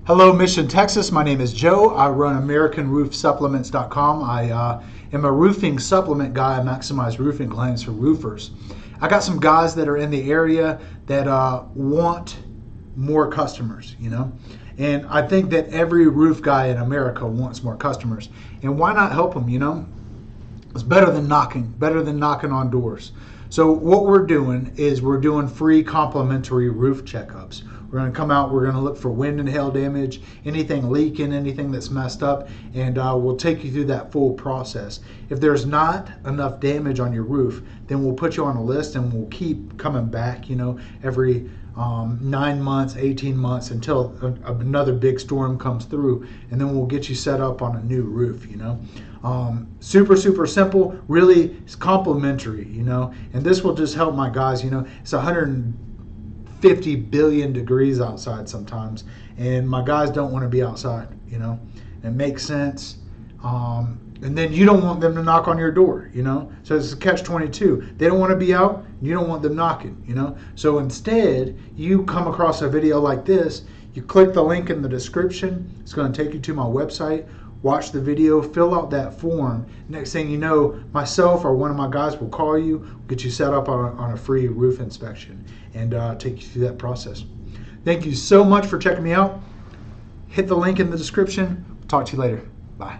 Hello, Mission, Texas. My name is Joe. I run AmericanRoofSupplements.com. I am a roofing supplement guy. I maximize roofing claims for roofers. I got some guys that are in the area that want more customers, and I think that every roof guy in America wants more customers. And why not help them, It's better than knocking on doors. So what we're doing is we're doing free complimentary roof checkups. We're going to come out, we're going to look for wind and hail damage, anything leaking, anything that's messed up, and we'll take you through that full process. If there's not enough damage on your roof, then we'll put you on a list and we'll keep coming back, every 9 months, 18 months until another big storm comes through, and then we'll get you set up on a new roof, super simple, really it's complimentary, and this will just help my guys. It's 150 billion degrees outside sometimes, and my guys don't want to be outside. It makes sense. And then you don't want them to knock on your door, So it's a catch-22. They don't want to be out, you don't want them knocking, So instead, you come across a video like this, you click the link in the description, it's going to take you to my website, watch the video, fill out that form. Next thing you know, myself or one of my guys will call you, get you set up on a free roof inspection, and take you through that process. Thank you so much for checking me out. Hit the link in the description. Talk to you later. Bye.